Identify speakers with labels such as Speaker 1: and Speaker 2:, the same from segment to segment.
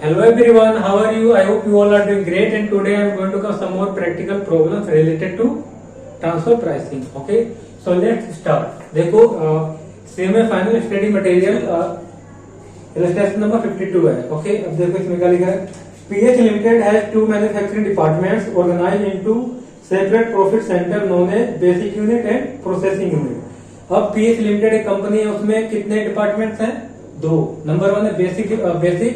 Speaker 1: Hello everyone, how are you? I hope you all are doing great, and today I am going to cover some more practical problems related to transfer pricing. Okay, so let's start. देखो same है final study material illustration number 52 है. Okay, अब देखो इसमें क्या लिखा है. PH limited has two manufacturing departments organised into separate profit centre known as basic unit and processing unit. अब पीएच लिमिटेड एक कंपनी है, उसमें कितने डिपार्टमेंट्स हैं? दो. नंबर वन है बेसिक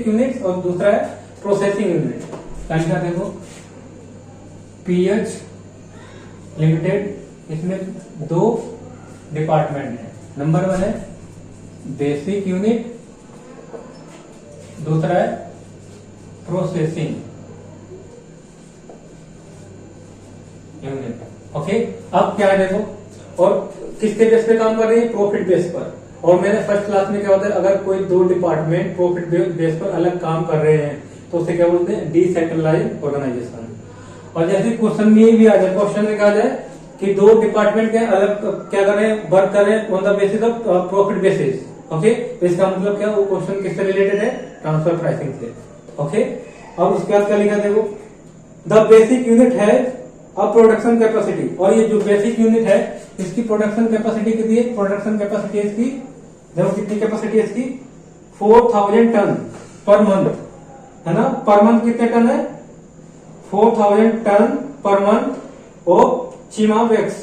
Speaker 1: यूनिट और दूसरा है प्रोसेसिंग यूनिट. क्या देखो पीएच लिमिटेड, इसमें दो डिपार्टमेंट है. नंबर वन है बेसिक यूनिट, दूसरा है प्रोसेसिंग यूनिट. ओके, अब क्या है देखो, और किसके बेस पे काम कर रही है? प्रॉफिट बेस पर. और मैंने फर्स्ट क्लास में क्या होता है, अगर कोई दो डिपार्टमेंट प्रॉफिट बेस पर अलग काम कर रहे हैं तो उसे क्या बोलते हैं? Decentralise organisation. और जैसे क्वेश्चन में भी आ जाए, क्वेश्चन में कहा जाए कि दो डिपार्टमेंट के अलग क्या कर रहे हैं, वर्क कर रहे हैं on the basis of profit basis. Okay, तो इसका मतलब क्या, वो क्वेश्चन किससे रिलेटेड है? ट्रांसफर प्राइसिंग से. ओके, अब उसके बाद क्या लिखा देखो, द बेसिक यूनिट है अब प्रोडक्शन कैपेसिटी. और ये जो बेसिक यूनिट है इसकी प्रोडक्शन कैपेसिटी कितनी है? प्रोडक्शन कैपेसिटी इसकी देखो कितनी कैपेसिटी है इसकी? 4000 टन पर मंथ, है ना. पर मंथ कितने टन है? 4000 ton per month of Chimbex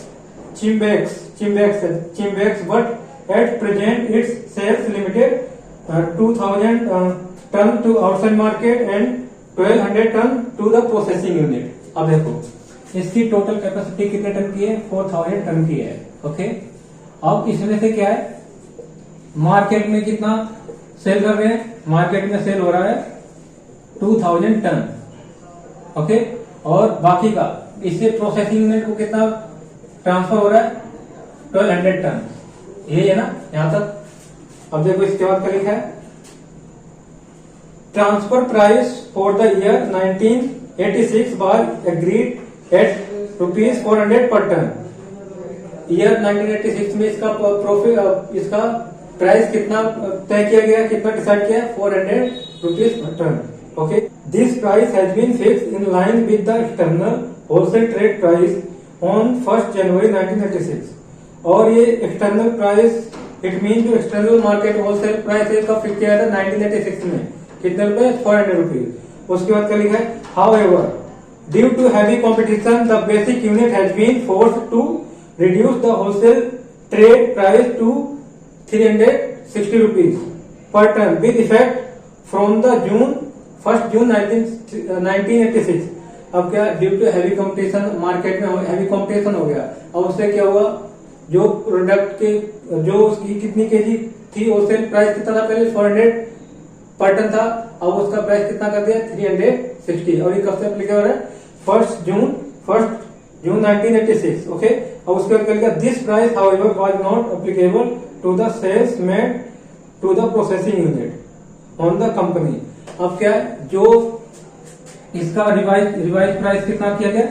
Speaker 1: but at present its sales limited 2000 ton to outside market and 1200 ton to the processing unit. अब देखो इसकी टोटल कैपेसिटी कितने टन की है? 4000 टन की है. ओके, अब इसमें से क्या है, मार्केट में कितना सेल कर रहे हैं? मार्केट में सेल हो रहा है 2000 टन. ओके, और बाकी का इससे प्रोसेसिंग यूनिट को कितना ट्रांसफर हो रहा है? 1200 टन. ये है ना यहां तक. अब देखो इसके बाद क्या लिखा है, transfer price for the year 1986 by agreed at ₹400 per ton. Year 1986 में इसका प्रॉफिट, इसका प्राइस कितना तय किया गया, कितना डिसाइड किया? ₹400 per ton. Okay, this price has been fixed in line with the external wholesale trade price on 1 January 1986. और ये एक्सटर्नल प्राइस, इट मीन जो एक्सटर्नल मार्केट होलसेल प्राइस है इसका फिक्स किया था 1986 में. कितने रुपए? ₹400. उसके बाद क्या लिखा है, however due to heavy competition the basic unit has been forced to reduce the wholesale trade price to ₹360 per ton with effect from the 1st June 1986. अब क्या, due to heavy competition, market में heavy competition हो गया. अब उससे क्या हुआ, जो प्रोडक्ट के जो उसकी कितनी केजी थी, होलसेल प्राइस कितना था? पहले 400 पर टन था, अब उसका प्राइस कितना कर दिया? 360. और ये कब से अप्लीकेबल हो रहा है? 1st June 1986. ओके, अब उसके बाद क्या, this price however was not applicable to the sales made to the processing unit on the company. अब क्या है, जो इसका रिवाइज प्राइस कितना किया गया?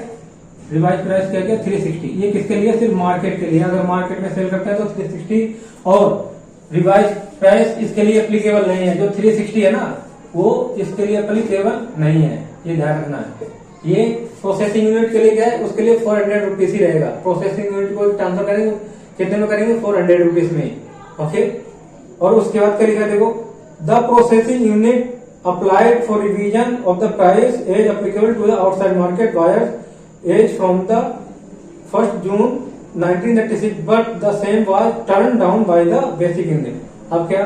Speaker 1: रिवाइज प्राइस किया गया 360. ये किसके लिए? सिर्फ मार्केट के लिए. अगर मार्केट में सेल करता है तो 360, और रिवाइज प्राइस इसके लिए एप्लीकेबल नहीं है. जो 360 है ना, वो इसके लिए एप्लीकेबल नहीं है, ये ध्यान रखना है. ये प्रोसेसिंग यूनिट के लिए क्या है, उसके लिए ₹400 ही रहेगा. प्रोसेसिंग यूनिट को ट्रांसफर करेंगे कितने में करेंगे? ₹400 में. ओके, और उसके बाद क्या लिखा देखो, the processing unit applied for revision of the price as applicable to the outside market buyers as from the 1st June 1986 but the same was turn down by the basic unit. अब क्या,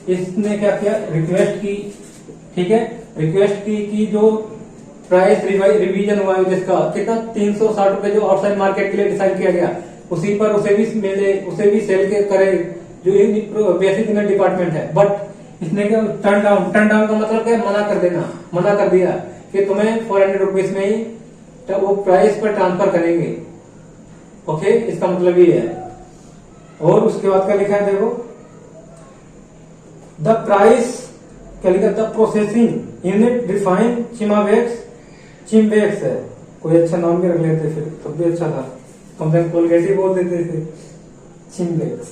Speaker 1: इसने क्या किया, request की. ठीक है, request की जो प्राइस रिवीजन हुआ है जिसका कितना ₹360 जो आउटसाइड मार्केट के लिए डिसाइड किया गया, उसी पर उसे भी मिले, उसे भी सेल के करे जो बेसिक यूनिट डिपार्टमेंट है. बट इसने क्या, टर्न डाउन का मतलब क्या? मना कर दिया कि तुम्हें ₹400 में ही वो प्राइस पर ट्रांसफर करेंगे. ओके, इसका मतलब ये है. और उसके बाद क्या लिखा है देखो, द प्राइस क्या लिखा, द प्रोसेसिंग यूनिट डिफाइन चिम्बेक्स है. कोई अच्छा नाम भी रख लेते फिर तब भी अच्छा था, कम से कम कोलगेट ही बोल देते थे. चिम्बेक्स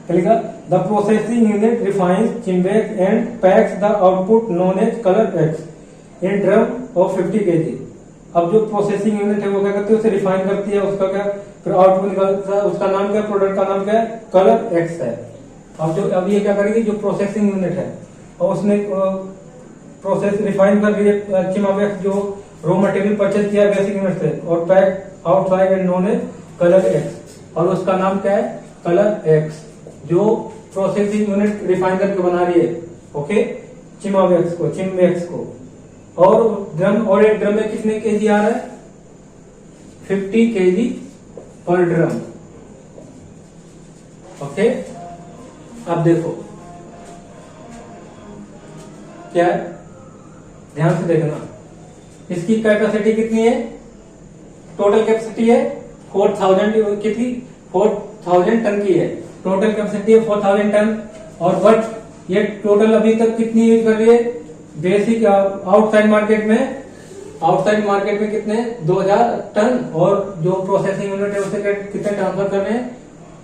Speaker 1: क्या लिखा, the processing unit refines, Chimbex and packs the output known as colour X in drum of 50 kg। अब जो प्रोसेसिंग यूनिट है वो क्या करती है, उसे रिफाइन करती है, उसका क्या फिर आउटपुट निकलता है, उसका नाम क्या, प्रोडक्ट का नाम क्या है, कलर एक्स है। अब ये क्या करेगी, जो प्रोसेसिंग यूनिट है और उसने प्रोसेस रिफाइन कर रही है चिमावेक्स, जो रॉ मटेरियल परचेज किया बेसिक यूनिट से, और pack outside and known as colour X, और उसका नाम क्या है, कलर एक्स, जो प्रोसेसिंग यूनिट रिफाइन करके बना रही है, ओके, चिमवेक्स को। और एक ड्रम में कितने केजी आ रहा है, 50 kg पर ड्रम, ओके। अब देखो क्या है, ध्यान से देखना, इसकी कैपेसिटी कितनी है, टोटल कैपेसिटी है 4000 कितनी, 4000 टन की है, टोटल कैपेसिटी है 4000 टन। और बट ये टोटल अभी तक कितनी यूज कर रही है, बेसिक आउटसाइड मार्केट में कितने 2000 टन, और जो प्रोसेसिंग यूनिट है उसे कितने ट्रांसफर कर रहे हैं,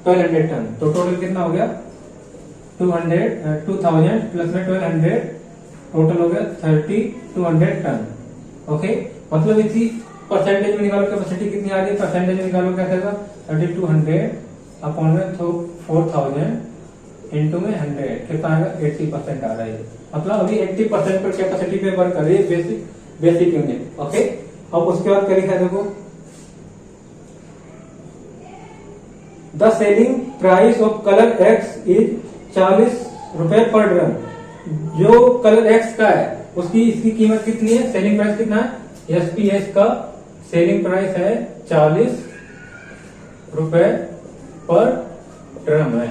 Speaker 1: 1200 टन। तो टोटल कितना हो गया, 2000 प्लस में 1200, टोटल हो गया 3200 टन, ओके। मतलब इसी परसेंटेज में निकालो, कैपेसिटी कितनी आ रही है, परसेंटेज में निकालो कैसे होगा, 3200 अपॉन में 4000 इंटू में 100 कितना आएगा, 80% आ रहा है। मतलब अभी 80% पर कैपेसिटी पे वर्क कर रही है बेसिक यूनिट, ओके। अब उसके बाद क्या लिखा है, देखो, the selling price of colour x is 40 रुपए पर ड्रम। जो कलर एक्स का है इसकी कीमत कितनी है, सेलिंग प्राइस कितना है, एसपीएस का सेलिंग प्राइस है 40 रुपए पर ड्रम है,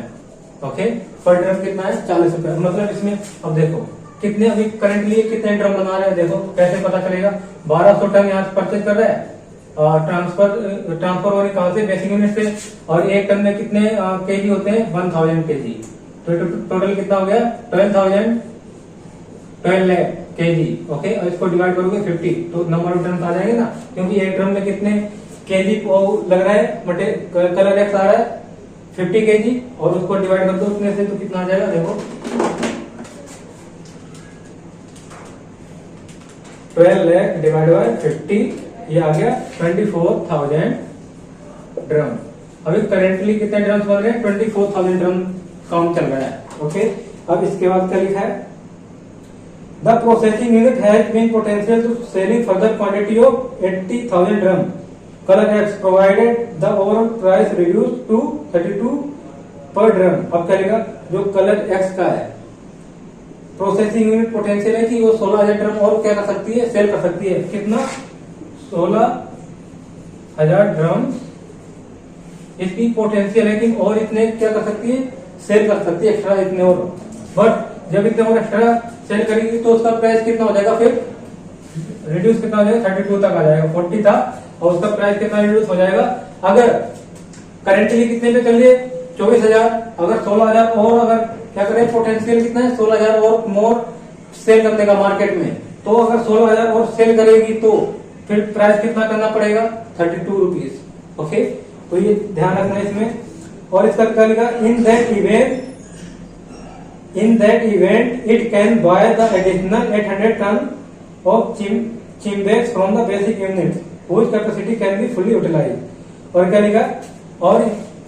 Speaker 1: ओके। पर ड्रम कितना है, 40 रुपए। मतलब इसमें अब देखो कितने अभी करंटली कितने ड्रम बना रहे हैं, देखो कैसे पता चलेगा, 1200 टन यहाँ से परचेज कर रहा है, ट्रांसफर हो रही कहां से, बेसिक यूनिट से, और एक टन में कितने केजी होते हैं, 1000 केजी। तो टोटल कितना हो गया, 12 लाख केजी, ओके। और इसको डिवाइड करोगे 50 तो नंबर ऑफ टन आ जाएंगे ना, क्योंकि एक ड्रम में कितने केजी लग रहा है, कलर एक्स आ रहा है 50 केजी, और उसको डिवाइड कर दो उतने से, तो कितना आ जाएगा, देखो 12 लाख डिवाइड बाय 50, ये आ गया 24,000 ड्रम। अभी करेंटली कितने ड्रम्स बन रहे हैं, 24,000 ड्रम काम चल रहा है, ओके। अब इसके बाद क्या लिखा है, the processing unit has been potential to selling further quantity of 80,000 drum colour X provided the overall price reduce to 32 per drum. अब क्या लिखा, जो कलर एक्स का है प्रोसेसिंग यूनिट पोटेंशियल है कि वो 16,000 ड्रम और क्या कर सकती है, सेल कर सकती है, कितना, 16,000 ड्रम इसकी पोटेंशियल है कि और इतने क्या कर सकती है, सेल कर सकती है, एक्स्ट्रा इतने और। बट जब इतने और एक्स्ट्रा सेल करेगी तो उसका प्राइस कितना हो जाएगा, फिर रिड्यूस कितना हो जाएगा, 32 तक आ जाएगा, 40 था और उसका प्राइस कितना रिड्यूस हो जाएगा। अगर करेंटली कितने पे चल रही है, 24,000, अगर 16,000 और अगर क्या करें, पोटेंशियल कितना है, 16,000 और मोर सेल करने का मार्केट में, तो अगर 16,000 और सेल करेगी तो फिर प्राइस कितना करना पड़ेगा, 32 रुपीज, ओके। तो ये ध्यान रखना है इसमें। और इसका क्या लिखा, in that event it can buy the additional 800 ton of Chimbex from the basic unit which capacity can be fully utilised. और क्या लिखा, और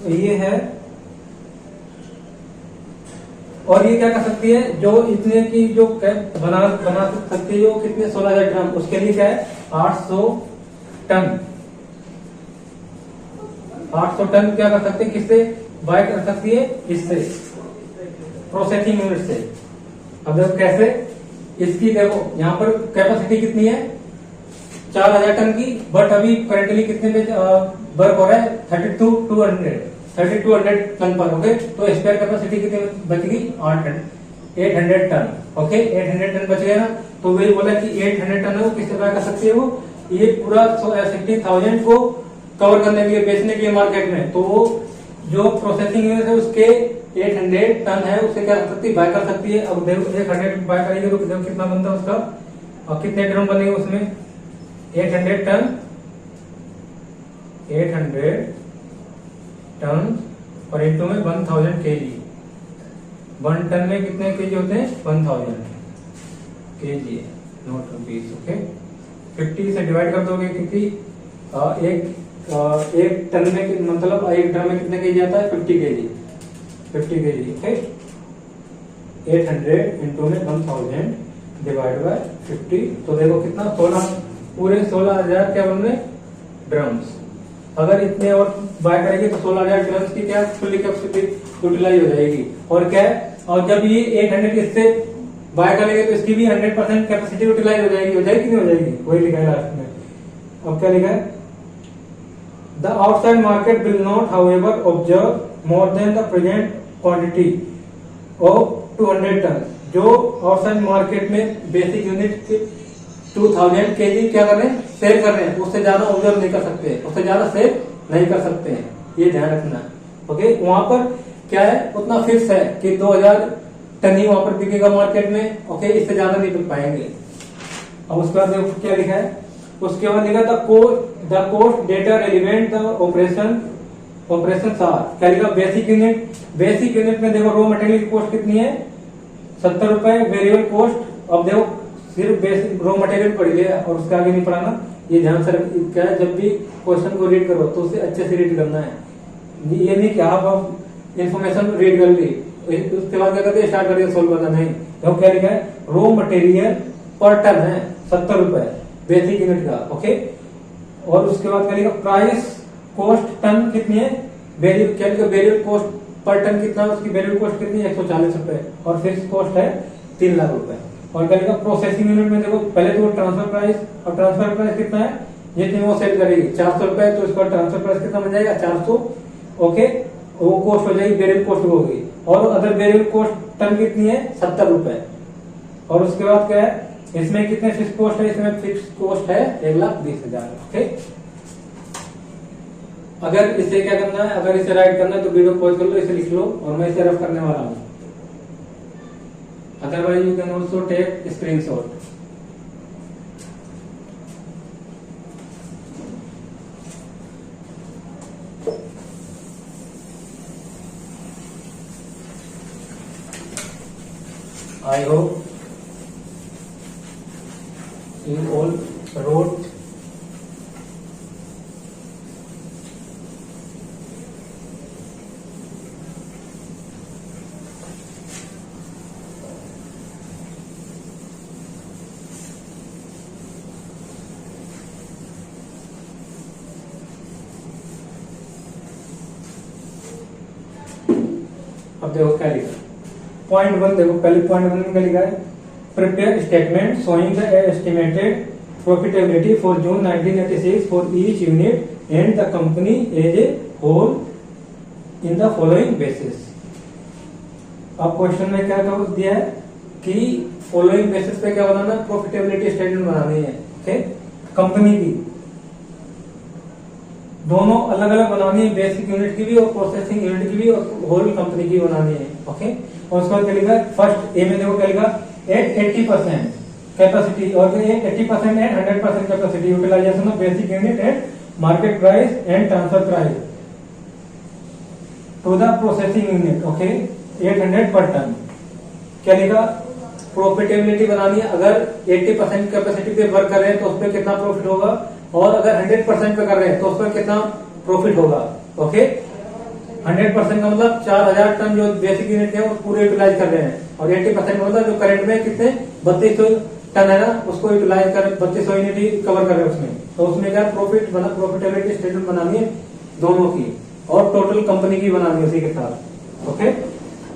Speaker 1: ये है, और ये क्या कर सकती है, जो इतने की जो बना सकती है, जो कितने 16,000 ड्रम, उसके लिए क्या है, 800 टन। 800 टन क्या कर सकते हैं, किससे बाय कर सकती है, इससे प्रोसेसिंग यूनिट से। अब देखो कैसे, इसकी देखो यहाँ पर कैपेसिटी कितनी है, 4,000 टन की, बट अभी करेंटली कितने में वर्क हो रहा है, 3200 टन पर, ओके। तो स्पेयर कैपेसिटी कितनी बच गई, 800 टन, ओके। 800 टन बच गया ना, तो वही बोला कि 800 टन है वो किससे बाय कर सकती है, वो ये पूरा 60,000 को कवर करने के लिए, बेचने के लिए मार्केट में। तो वो जो प्रोसेसिंग यूनिट है उसके 800 टन है, उससे क्या कर सकती है, बाय कर सकती है। अब देखो 100 बाय करेगी तो कितना बनता है उसका, और कितने ड्रम बनेंगे उसमें, 800 टन, 800 टन और इंटू में 1000 केजी, 1 टन में कितने केजी होते हैं? 1000 केजी, नॉट रुपीज। ओके, 50 से डिवाइड कर दोगे क्योंकि एक टन में मतलब एक ड्रम में कितने केजी आता है? 50 केजी। 50 केजी। ओके, 800 इंटू में 1000 डिवाइड बाय 50, तो देखो कितना, 16, पूरे 16,000 क्या बन रहे? ड्रम्स। अगर इतने और बाय करेंगे तो 16,000 ड्रम्स की क्या फुल्ली कैपेसिटी यूटिलाइज हो जाएगी। और क्या है, और जब ये 800 इससे बाय करेंगे तो इसकी भी 100% कैपेसिटी यूटिलाइज हो जाएगी कि नहीं हो जाएगी? वही लिखा है लास्ट में। अब क्या लिखा है? The outside market will not however observe more than the present quantity of 200 ton. जो आउटसाइड मार्केट में बेसिक यूनिट 2000 केजी क्या कर रहे हैं? सेल कर रहे हैं, उससे ज्यादा ऑब्जर्व नहीं कर सकते, उससे ज्यादा सेल नहीं कर सकते हैं, ये ध्यान रखना। ओके, वहां पर क्या है, उतना फिक्स है कि 2000 टन ही वहां पर बिकेगा मार्केट में। ओके, इससे ज्यादा नहीं बिक पाएंगे। अब उसके बाद देखो क्या लिखा है, उसके बाद लिखा the cost data relevant the operation are. क्या लिखा? बेसिक यूनिट में देखो रॉ मटेरियल की कॉस्ट कितनी है? 70 रुपए। वेरिएबल कॉस्ट, अब देखो सिर्फ बेसिक रॉ मटेरियल पढ़ लिया और उसके आगे नहीं पढ़ाना, ये ध्यान से क्या है, जब भी क्वेश्चन को रीड करो तो उसे अच्छे से रीड करना है। ये नहीं कि आप इंफॉर्मेशन रीड कर ली उसके बाद क्या करते हैं, स्टार्ट करके सोल्व करना। नहीं, देखो क्या लिखा है, रॉ मटेरियल पर टन है 70 रुपए बेसिक यूनिट का। ओके, और उसके बाद क्या लिखा, प्राइस कॉस्ट टन कितनी है? वेरिएबल कॉस्ट पर टन कितना है? उसकी वेरिएबल कॉस्ट कितनी है? 140 रुपए। और फिक्स कॉस्ट है 3 लाख रुपए। और क्या लिखा, प्रोसेसिंग यूनिट में देखो पहले तो ट्रांसफर प्राइस, और ट्रांसफर प्राइस कितना है? जितनी वो सेल करेगी 400 रुपए, तो इसका ट्रांसफर प्राइस कितना बन जाएगा? 400। ओके, वो कॉस्ट हो जाएगी, वेरिएबल कॉस्ट होगी। और अदर वेरिएबल कॉस्ट टन कितनी है? 70 रुपए। और उसके बाद क्या है, इसमें कितने फिक्स कॉस्ट है? इसमें फिक्स कॉस्ट है 1,20,000। ओके, अगर इसे क्या करना है, अगर इसे राइट करना है तो वीडियो पॉज कर लो, इसे लिख लो, और मैं इसे रफ करने वाला हूं। Otherwise you can also take screenshot. I hope you all wrote अब देखो क्या लिखा, पॉइंट 1 देखो, पहले पॉइंट 1 में क्या लिखा है, prepare statement showing the estimated profitability for June 1986 for each unit and the company as a whole in the following basis. अब क्वेश्चन में क्या दिया है कि फॉलोइंग बेसिस पे क्या बनाना, प्रॉफिटेबिलिटी स्टेटमेंट बनानी है। ओके, कंपनी की दोनों अलग अलग बनानी है, बेसिक यूनिट की भी और प्रोसेसिंग यूनिट की भी, और होल कंपनी की बनानी है। ओके, और उसके बाद क्या लिखा, फर्स्ट ए में देखो क्या लिखा, एट 80% कैपेसिटी, और 80% and 100% capacity utilization of basic unit and market price and transfer price to the processing unit. Okay, 800 per ton. क्या लिखा, प्रॉफिटेबिलिटी बनानी है, अगर 80% कैपेसिटी पे वर्क कर रहे हैं तो उसमें कितना प्रॉफिट होगा, और अगर 100% पे कर रहे हैं तो उसमें कितना प्रॉफिट होगा। ओके, 100% का मतलब 4000 टन जो बेसिक यूनिट है वो पूरे यूटिलाइज कर रहे हैं, और 80% मतलब जो करंट में कितने 3200 टन है ना, उसको यूटिलाइज कर 3200 यूनिट ही कवर कर रहे हैं उसमें। तो उसमें क्या प्रॉफिट बना, प्रॉफिटेबिलिटी स्टेटमेंट बनानी है दोनों की, और टोटल कंपनी की बनानी है उसी के साथ। ओके,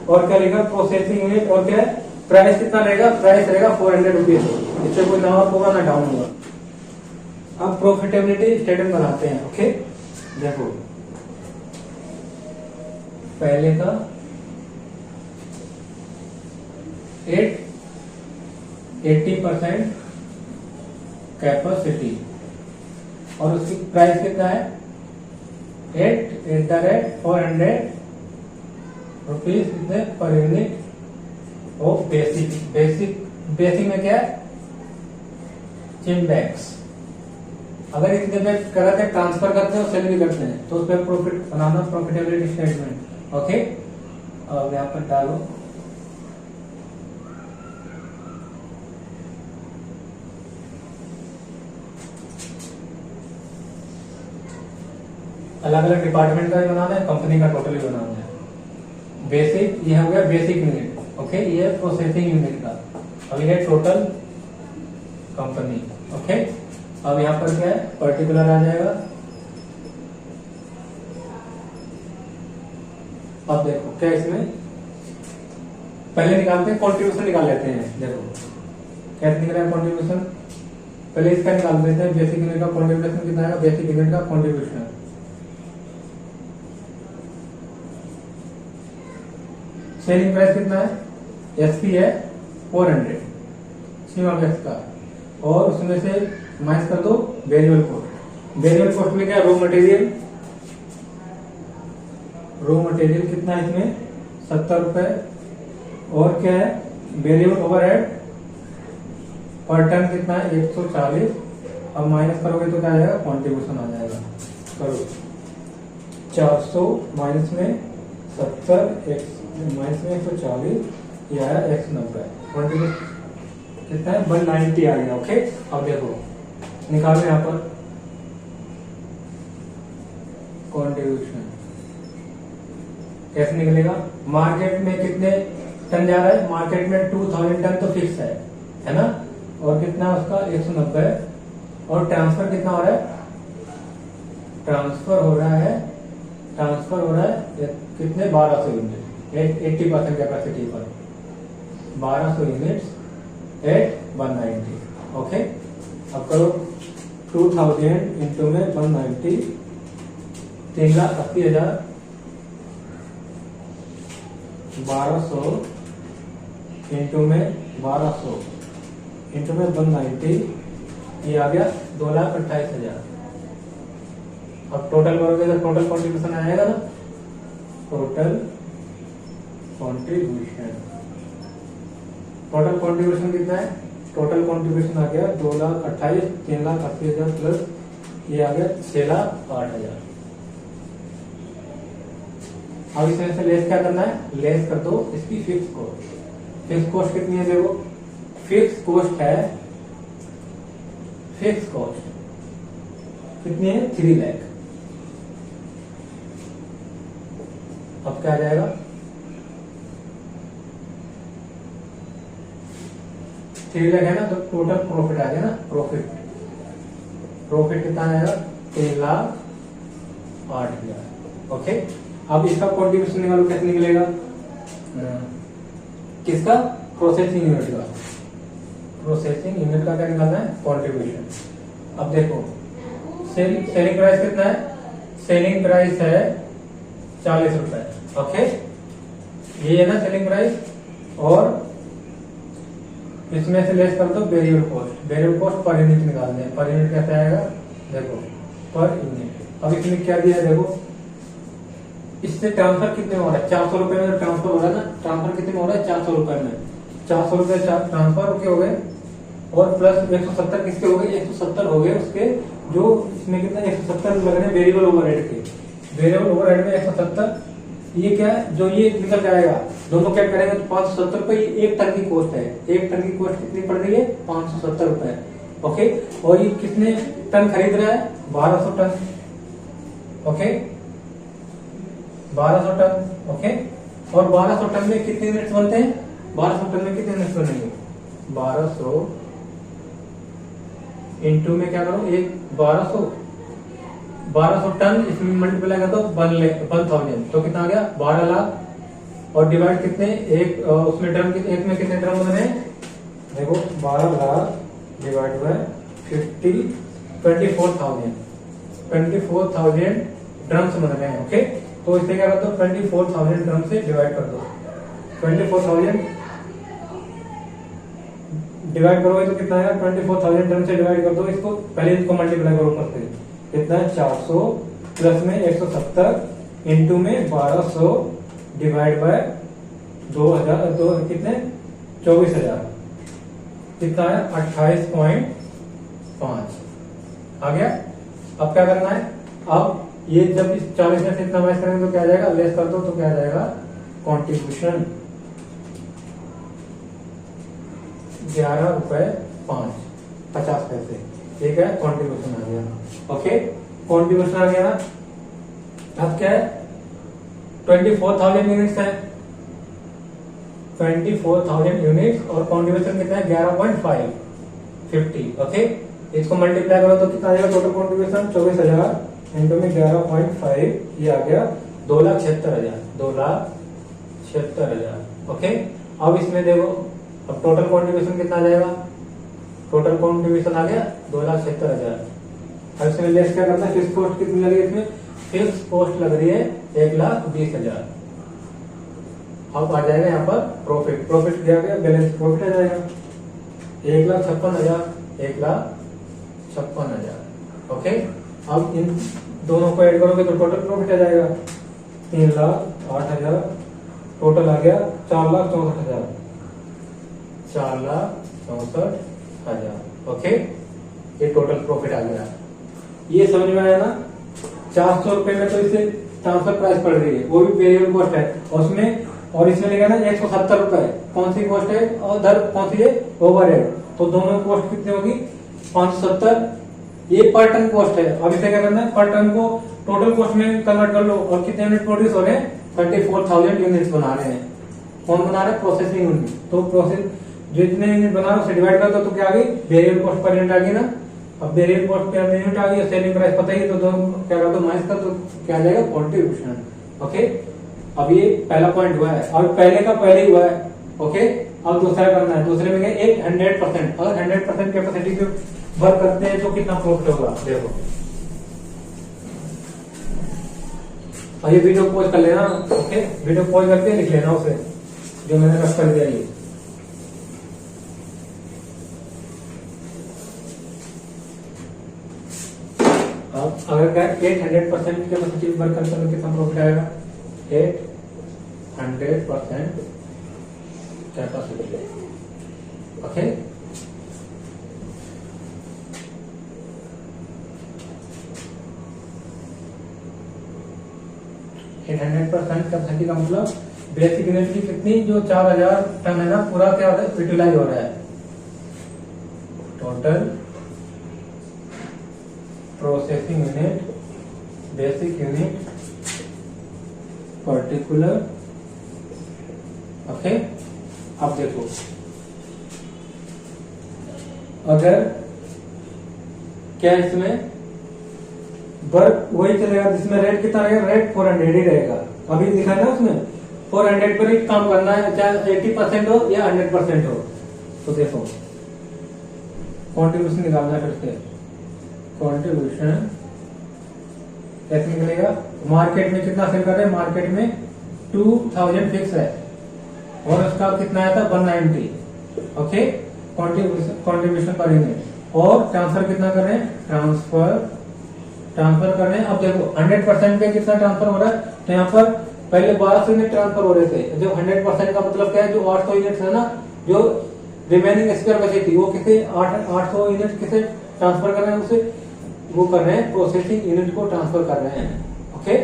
Speaker 1: और क्या लिखा, प्रोसेसिंग यूनिट, और क्या है, प्राइस कितना रहेगा, प्राइस रहेगा 400 रुपीज, इससे कोई ना अप होगा ना डाउन होगा। अब प्रॉफिटेबिलिटी स्टेटमेंट बनाते हैं। ओके, देखो पहले का 80% कैपेसिटी, और उसकी प्राइस कितना है, 400 रुपीज कितने पर यूनिट ऑफ बेसिक में क्या है, चिमबैक्स। अगर इतने पे कराते हैं, ट्रांसफर करते हैं और सेल भी करते हैं, तो उस पर प्रॉफिट बनाना, प्रॉफिटेबिलिटी स्टेटमेंट। ओके, अब यहाँ पर डालो अलग अलग डिपार्टमेंट का भी बनाना है, कंपनी का टोटल भी बनाना है। बेसिक ये हो गया बेसिक यूनिट, ओके, ये प्रोसेसिंग यूनिट का। अब ये टोटल कंपनी, ओके। अब यहाँ पर क्या है, पर्टिकुलर आ जाएगा। अब देखो क्या इसमें पहले निकालते हैं, कंट्रीब्यूशन निकाल लेते हैं। देखो कैसे निकला है कंट्रीब्यूशन, पहले इसका निकाल देते हैं। बेसिक यूनिट का कंट्रीब्यूशन कितना है, बेसिक यूनिट का कंट्रीब्यूशन सेलिंग प्राइस कितना है, एसपी है 400 सीमाफ्लेक्स का, और उसमें से माइनस कर दो वेरिएबल कॉस्ट। वेरिएबल कॉस्ट में क्या, रॉ मटेरियल, रॉ मटेरियल कितना है इसमें 70 रुपए, और क्या है वेरिएबल ओवरहेड पर टन कितना है 140। अब माइनस करोगे तो क्या आ जाएगा, कॉन्ट्रीब्यूशन आ जाएगा। करो 400 माइनस में 70 माइनस में 140, ये आया 190। कॉन्ट्रीब्यूशन कितना है 190 आ गया, ओके। अब देखो निकालो यहाँ पर कॉन्ट्रीब्यूशन कैसे निकलेगा। मार्केट में कितने टन जा रहा है, मार्केट में 2000 टन तो फिक्स है ना, और कितना उसका 190, और ट्रांसफर कितना हो रहा है, ट्रांसफर हो रहा है कितने 1200 यूनिट, 80% कैपेसिटी पर 1200 यूनिट्स एट 190, ओके। अब करो 2000 इंटू में 190, 3,80,000, 1200 इंटू में 1200 इंटू में 190, ये आ गया 2,28,000। अब टोटल करोगे तो टोटल कॉन्ट्रीब्यूशन आएगा ना, टोटल कॉन्ट्रीब्यूशन कितना है, टोटल कॉन्ट्रीब्यूशन आ गया 2,28,000, 3,80,000 प्लस ये आ गया 6,08,000। अब इसमें से लेस क्या करना है, लेस कर दो इसकी फिक्स कॉस्ट। फिक्स कॉस्ट कितनी है, देखो फिक्स कॉस्ट है, फिक्स कॉस्ट कितनी है 3 लाख। अब क्या आ जाएगा, 3 लाख है ना, तो टोटल प्रॉफिट आ गया ना, प्रॉफिट कितना आएगा 3,08,000, ओके। अब इसका कॉन्ट्रीब्यूशन निकालो, कैसे निकलेगा, किसका, प्रोसेसिंग यूनिट का। प्रोसेसिंग यूनिट का क्या निकालना है, कॉन्ट्रीब्यूशन। अब देखो सेलिंग प्राइस कितना है, सेलिंग प्राइस है 40 रुपए, ओके, ये है ना सेलिंग प्राइस, और इसमें से लेस कर दो variable cost. Variable cost per unit निकाल दें, पर यूनिट कैसे आएगा, देखो पर यूनिट। अब इसमें क्या दिया है, देखो इससे ट्रांसफर कितने में हो रहा है, 400 रुपए में ट्रांसफर हो रहा है ना, ट्रांसफर कितने में हो रहा है 400 रुपए में, 400 रुपए ट्रांसफर के हो गए, और प्लस 170 किसके हो गए, 170 हो गए उसके, जो इसमें कितना 170 लग रहे हैं वेरिएबल ओवरहेड के। वेरिएबल ओवरहेड में 170, ये क्या है जो ये निकल जाएगा, दोनों क्या करेंगे तो 570 रुपए, एक टन की कॉस्ट है, एक टन की कॉस्ट कितनी पड़ रही है 570 रुपए, ओके। और ये कितने टन खरीद रहा है 1200 टन, ओके, 1200 टन, ओके। और 1200 टन में कितने यूनिट्स बनते हैं, 1200 टन में कितने यूनिट्स बनेंगे, 1200 इंटू में क्या करो, एक 1200 टन इसमें मल्टीप्लाई कर दो 1000, तो कितना आ गया 12 लाख, और डिवाइड कितने, एक उसमें ड्रम एक में कितने ड्रम बने, देखो 12 लाख डिवाइड बाय 50, 24,000 ड्रम्स बन रहे हैं, ओके। तो इससे क्या कर दो 24,000 ड्रम से डिवाइड कर दो, 24,000 डिवाइड करोगे तो कितना आएगा, 24,000 ड्रम से डिवाइड कर दो इसको, पहले इसको मल्टीप्लाई करो ऊपर से, कितना है 400 प्लस में 170 इंटू में 1200 डिवाइड बाय 2000, कितने 24,000, कितना है 28.5 आ गया। अब क्या करना है, अब ये जब इस 40 में से इतना माइनस करेंगे तो क्या आ जाएगा, लेस कर दो तो क्या आ जाएगा, कॉन्ट्रीब्यूशन 11 रुपए 50 पैसे, ठीक है, कॉन्ट्रीब्यूशन आ गया, ओके। कॉन्ट्रीब्यूशन आ गया ना, अब क्या है 24,000 यूनिट्स है, 24,000 यूनिट्स और कंट्रीब्यूशन कितना है 11.50। ओके, इसको मल्टीप्लाई करो तो कितना आ जाएगा टोटल कंट्रीब्यूशन 24,000 इंटू में 11.5, ये आ गया 2,76,000, 2,76,000। ओके, अब इसमें देखो अब टोटल कंट्रीब्यूशन कितना आ जाएगा, टोटल कंट्रीब्यूशन आ गया 2,76,000। अब इसमें लेस क्या करना है, फिक्स कॉस्ट कितनी लग रही है, इसमें फिक्स कॉस्ट लग रही है 1,20,000। अब आ जाएगा यहाँ पर प्रॉफिट, प्रॉफिट क्या गया बैलेंस प्रॉफिट आ जाएगा 1,56,000, 1,56,000। ओके, अब इन दोनों को ऐड करोगे तो टोटल प्रॉफिट आ जाएगा 3,08,000, टोटल आ गया 4,64,000, 4,64,000। ओके, ये टोटल प्रॉफिट आ गया। ये समझ में आया ना। 400 रुपए में तो इससे ट्रांसफर प्राइस पड़ रही है, वो भी वेरिएबल कॉस्ट है, उसमें और इसमें लेगा ना 170 रुपए, कौन सी कॉस्ट है और दर कौन सी है, ओवरहेड। तो दोनों कॉस्ट कितनी होगी 570, ये पर टन कॉस्ट है। अब इसे क्या करना है, पर टन को टोटल कॉस्ट में कन्वर्ट कर लो और कितने यूनिट प्रोड्यूस हो रहे हैं 34,000 यूनिट्स बना रहे हैं। कौन बना रहा है, प्रोसेसिंग यूनिट। तो प्रोसेस जितने यूनिट बना रहे उसे डिवाइड कर दो तो क्या आ गई, वेरिएबल कॉस्ट पर यूनिट आ गई ना। अब वेरिएबल कॉस्ट पर यूनिट आ गई, सेलिंग प्राइस पता ही, तो दोनों क्या कर दो माइनस कर दो, क्या आ जाएगा कंट्रीब्यूशन। ओके, अब ये पहला पॉइंट हुआ है और पहले का पहले ही हुआ है। ओके, अब दूसरा करना है, दूसरे में क्या 100%, अगर 100% कैपेसिटी पे वर्क करते हैं तो कितना प्रॉफिट होगा देखो। और ये वीडियो पॉज कर लेना। ओके, वीडियो पॉज करके लिख लेना उसे जो मैंने रख कर दिया ये। अब अगर क्या 800% कैपेसिटी वर्क करते हैं तो कितना प्रॉफिट आएगा, 800% कैपेसिटी। ओके, कैपेसिटी का मतलब बेसिक यूनिट की कितनी, जो 4,000 टन है ना, पूरा क्या होता है यूटिलाइज हो रहा है। Total processing unit, basic unit, particular. Okay, अब देखो अगर क्या इसमें वर्क वही चलेगा जिसमें रेट कितना रहेगा, रेट 400 ही रहेगा। अभी लिखा है ना उसमें 400 पर ही काम करना है, चाहे 80% हो या 100% हो। तो देखो कॉन्ट्रीब्यूशन निकालना है, फिर से कॉन्ट्रीब्यूशन कैसे निकलेगा, मार्केट में कितना सेल कर रहे हैं, मार्केट में 2000 फिक्स है और उसका कितना आया था 190। ओके, कॉन्ट्रीब्यूशन पर यूनिट, और ट्रांसफर कितना कर रहे हैं, ट्रांसफर कर रहे हैं। अब देखो 100% पे कितना ट्रांसफर हो रहा है, तो यहाँ पर पहले 1200 यूनिट ट्रांसफर हो रहे थे। जो 100% का मतलब क्या है, जो 800 यूनिट है ना, जो रिमेनिंग स्पेयर बची थी वो किसे 800 यूनिट किसे ट्रांसफर कर रहे हैं, उसे वो कर रहे हैं प्रोसेसिंग यूनिट को ट्रांसफर कर रहे हैं। ओके,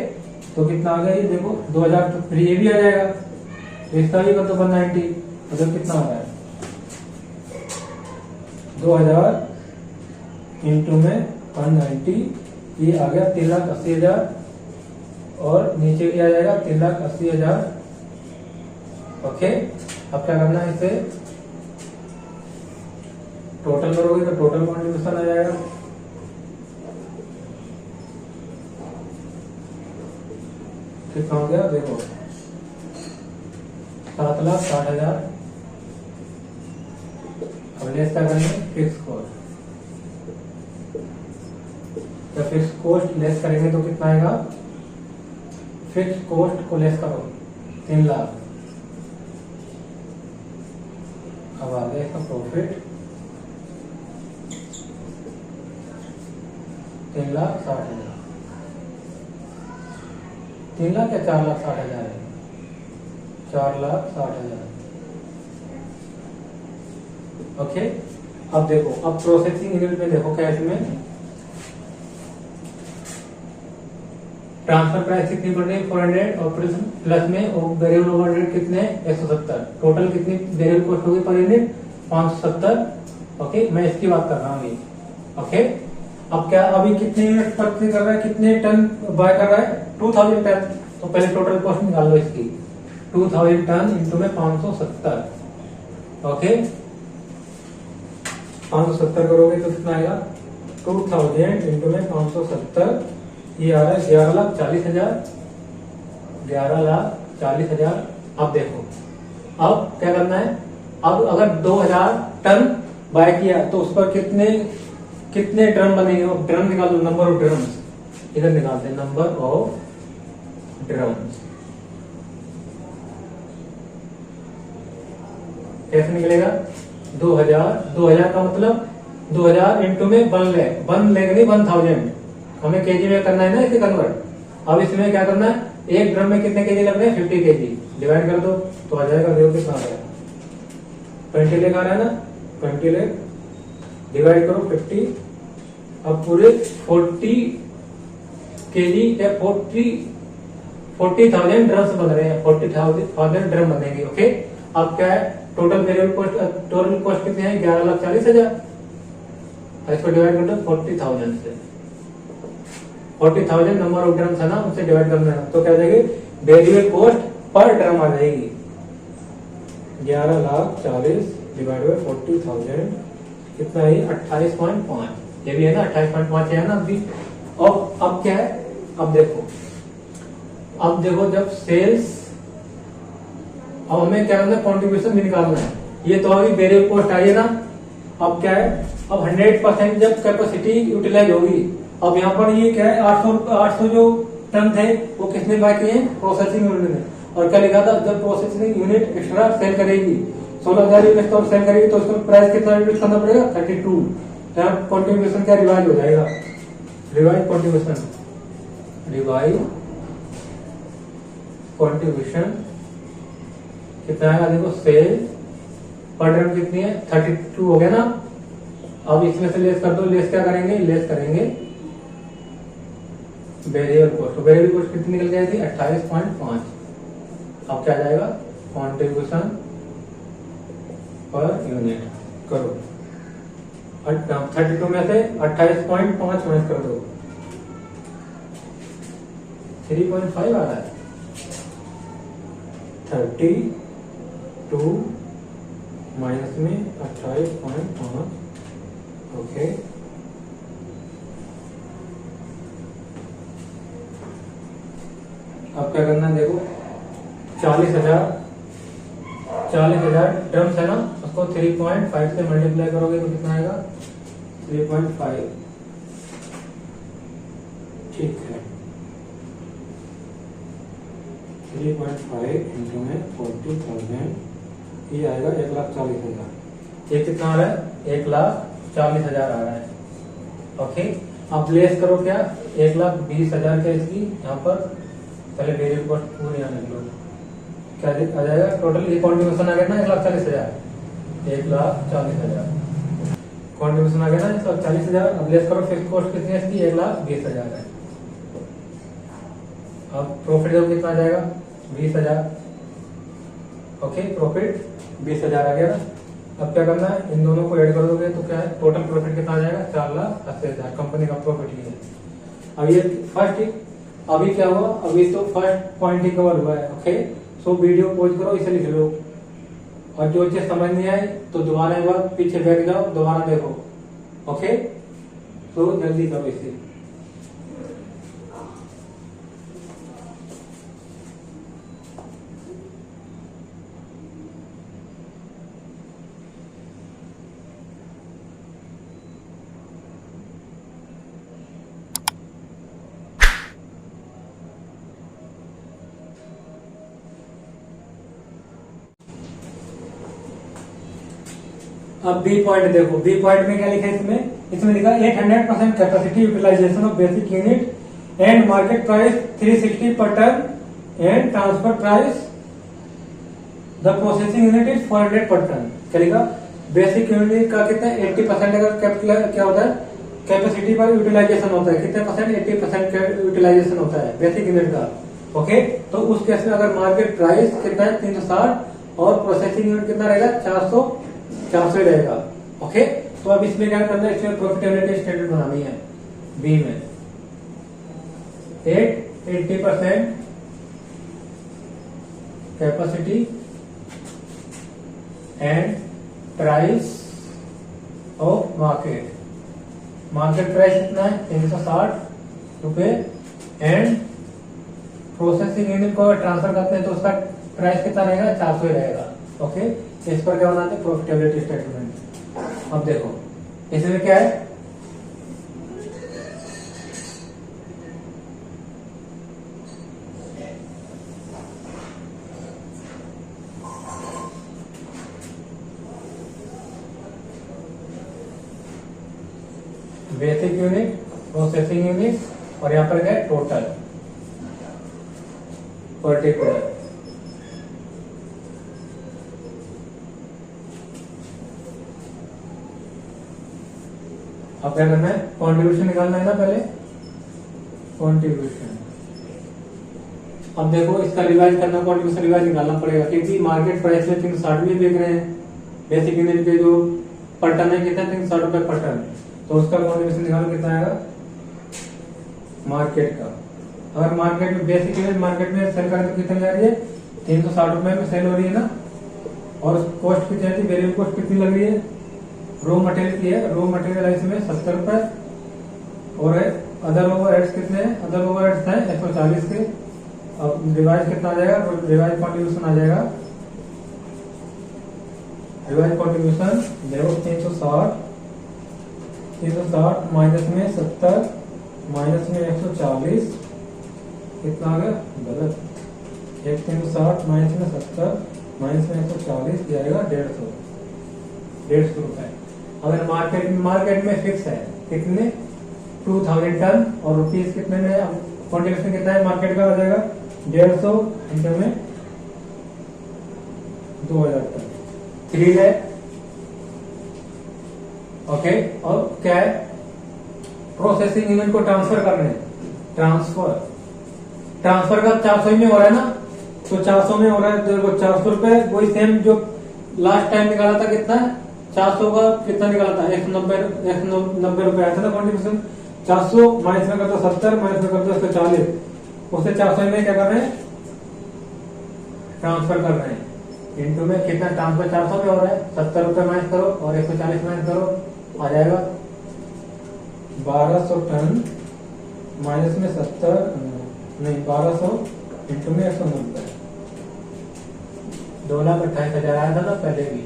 Speaker 1: तो कितना आ गया ये देखो 2000, तो फिर ये भी आ जाएगा, इसका भी मतलब 190, मतलब कितना आ रहा है 2000 इंटू में 190, ये आ गया 3,80,000 और नीचे क्या आ जाएगा 3,80,000। ओके, अब क्या करना है, इसे टोटल करोगे तो टोटल कॉन्ट्रीब्यूशन आ जाएगा, कितना हो गया देखो 7,60,000। अब लेस क्या करेंगे, फिक्स कॉस्ट। तो फिक्स कॉस्ट लेस करेंगे तो कितना आएगा, फिक्स कॉस्ट को लेस करो 3 लाख। अब आ गया इसका प्रॉफिट 3,60,000, 3 लाख या 4,60,000 है, 4,60,000। ओके, अब देखो, अब प्रोसेसिंग यूनिट में देखो क्या इसमें ट्रांसफर प्राइस कितनी पड़ रही है 400 और प्लस में वेरिएबल ओवरहेड कितने 170, टोटल कितनी वेरिएबल कॉस्ट होगी पर यूनिट 570। ओके, मैं इसकी बात कर रहा हूँ ये। ओके, अब क्या अभी कितने यूनिट परचेज कर रहा है, कितने टन बाय कर रहा है, 2000 टन। तो पहले टोटल कॉस्ट निकाल लो इसकी, 2000 टन इंटू में 570। ओके 570 करोगे तो कितना आएगा, 2000 इंटू में 570, ये आ रहा है 11,40,000, 11,40,000। अब देखो अब क्या करना है, अब अगर 2000 टन बाय किया तो उस पर कितने ड्रम बनेंगे, वो ड्रम निकालो, नंबर ऑफ ड्रम्स इधर निकालते हैं, नंबर ऑफ ड्रम्स कैसे निकलेगा, 2000 का मतलब 2000 इंटू में 1 लाख, 1 लाख नहीं 1000, हमें केजी में करना है ना इसे कन्वर्ट। अब इसमें क्या करना है, एक ड्रम में कितने केजी लग रहे हैं, 50 केजी, डिवाइड कर दो तो आ जाएगा, देखो कितना आ रहा है, 20 लाख आ रहा है ना, 20 लाख डिवाइड करो 50। अब पूरे 40 केजी या 40,000 ड्रम्स बन रहे हैं, 40,000 ड्रम बनेंगे। ओके अब क्या है, total variable cost, total cost कितने हैं, 11,40,000। इसको डिवाइड कर दो 40,000 से, 40,000 नंबर ऑफ ड्रम्स है ना, उससे डिवाइड करना है तो क्या जाएगी, वेरिएबल कॉस्ट पर ड्रम आ जाएगी, 11,40,000 डिवाइड बाय 40,000 कितना है, 28.5। ये भी है ना 28.5 है ना अभी। अब क्या है, अब देखो जब सेल्स, अब हमें क्या करना है, कॉन्ट्रीब्यूशन भी निकालना है, ये तो अभी वेरिएबल कॉस्ट आई है ना। अब क्या है, अब 100% जब कैपेसिटी यूटिलाइज होगी, अब यहाँ पर ये क्या है, 800 जो टन थे वो किसने बाय किए, प्रोसेसिंग यूनिट ने। और क्या लिखा था, जब प्रोसेसिंग यूनिट एक्स्ट्रा सेल करेगी, 16,000 यूनिट और सेल करेगी तो उसका प्राइस कितना रिड्यूस करना पड़ेगा, 32। तो यहाँ कॉन्ट्रीब्यूशन क्या रिवाइज हो जाएगा, रिवाइज कॉन्ट्रीब्यूशन कितना आएगा, देखो सेल पर ड्रम कितनी है, 32 हो गया ना। अब इसमें से लेस कर दो, लेस क्या करेंगे, लेस करेंगे वेरिएबल कॉस्ट, वेरिएबल कॉस्ट कितनी निकल जाएगी, 28.5। अब क्या जाएगा, कॉन्ट्रीब्यूशन पर यूनिट करो, 32 में से 28.5 माइनस कर दो, 3.5 आ रहा है, 32 माइनस में 28.5। ओके अब क्या करना है, देखो 40,000 ड्रम्स है ना, उसको 3.5 से मल्टीप्लाई करोगे तो कितना आएगा, 3.5। ठीक है, 3.5 इंटू में 40,000, ये आएगा 1,40,000। ये कितना आ रहा है, 1,40,000 आ रहा है। ओके अब लेस करो क्या, 1,20,000 क्या इसकी, यहाँ पर पहले वेरिएबल कॉस्ट पूरी आने लो, क्या आ जाएगा, टोटल ये कॉन्ट्रीब्यूशन आ गया ना 1,40,000, 1,40,000 कॉन्ट्रीब्यूशन आ गया ना 1,40,000। अब लेस करो फिक्स कॉस्ट कितनी है इसकी, 1,20,000 है। अब प्रॉफिट जब कितना आ जाएगा, 20,000। ओके प्रॉफिट 20,000 आ गया ना। अब क्या करना है, इन दोनों को ऐड कर दोगे तो क्या है, टोटल प्रॉफिट कितना आ जाएगा, 4,80,000 कंपनी का प्रॉफिट ही है। अब ये फर्स्ट, अभी क्या हुआ, अभी तो फर्स्ट पॉइंट ही कवर हुआ है। ओके सो वीडियो पॉज करो, इसे लिख लो, और जो चीज समझ नहीं आए तो दोबारा एक बार पीछे बैठ जाओ, दोबारा देखो। ओके तो जल्दी करो इसे। अब बी पॉइंट देखो, बी पॉइंट में क्या लिखा है, इसमें लिखा 800% capacity utilization of basic unit and market price 360 per ton and transfer price the processing unit is 400 per ton. क्या लिखा, बेसिक यूनिट का कितना 80% अगर क्या होता है, कैपेसिटी पर यूटिलाइजेशन होता है, कितने परसेंट, 80% यूटिलाइजेशन होता है बेसिक यूनिट का। ओके तो उस केस में अगर मार्केट प्राइस कितना है 360 और प्रोसेसिंग यूनिट कितना रहेगा 400 रहेगा। ओके तो अब इसमें क्या करना है, इसमें प्रॉफिटेबिलिटी स्टेटमेंट बनानी है। बी में 80% capacity and price of market. Market price कितना है 360 रुपए एंड प्रोसेसिंग यूनिट को ट्रांसफर करते हैं तो उसका प्राइस कितना रहेगा 400 ही रहेगा। ओके, इस पर क्या बनाते हैं प्रॉफिटेबिलिटी स्टेटमेंट। अब देखो इसमें क्या है, बेसिक यूनिट, प्रोसेसिंग यूनिट और यहाँ पर क्या है टोटल, पर्टिकुलर। अब क्या करना है, कंट्रीब्यूशन निकालना है ना पहले, कंट्रीब्यूशन। अब देखो इसका रिवाइज करना, कंट्रीब्यूशन रिवाइज निकालना पड़ेगा क्योंकि मार्केट प्राइस में 360 में बिक रहे हैं। बेसिक यूनिट पे जो पर टन है कितना 360 रुपए पर टन, तो उसका कंट्रीब्यूशन निकालो कितना आएगा मार्केट का। अगर मार्केट में बेसिक यूनिट मार्केट में सेल करें तो कितनी जा रही है 360 रुपए में सेल हो रही है ना, और कॉस्ट कितनी आती है, वेरिएबल कॉस्ट कितनी लग रही है, रॉ मटेरियल की है, रॉ मटेरियल इसमें 70 रुपए और अदर ओवरहेड्स कितने हैं, अदर ओवरहेड्स हैं 140 के। अब रिवाइज कितना आ जाएगा, रिवाइज कंट्रीब्यूशन आ जाएगा, रिवाइज कंट्रीब्यूशन देखो 360 माइनस में 70 माइनस में 140 कितना आ गया गलत, 360 माइनस में 70 माइनस में 140 जाएगा 150 रुपए। अगर मार्केट में फिक्स है कितने 2000 टन और रुपीज कितने में, कंट्रीब्यूशन कितना है मार्केट का हो जाएगा 150 इंटू में 2000 टन 3 लाख। ओके, और क्या है प्रोसेसिंग यूनिट को ट्रांसफर करने, ट्रांसफर का 400 में हो रहा है ना, तो 400 में हो रहा है तो 400 रुपए वही सेम जो लास्ट टाइम निकाला था कितना 400 का कितना निकाला था 190 रुपए आया था ना कंट्रीब्यूशन। 400 माइनस में करता 70 माइनस में करता 140, उससे 400 में क्या कर रहे हैं ट्रांसफर कर रहे हैं, इंटू में कितना ट्रांसफर 400 में हो रहा है 70 रुपए माइनस करो और 140 माइनस करो आ जाएगा 1200 टन माइनस में 70 नहीं 1200 इंटू में 190, 2,28,000 आया था ना पहले भी,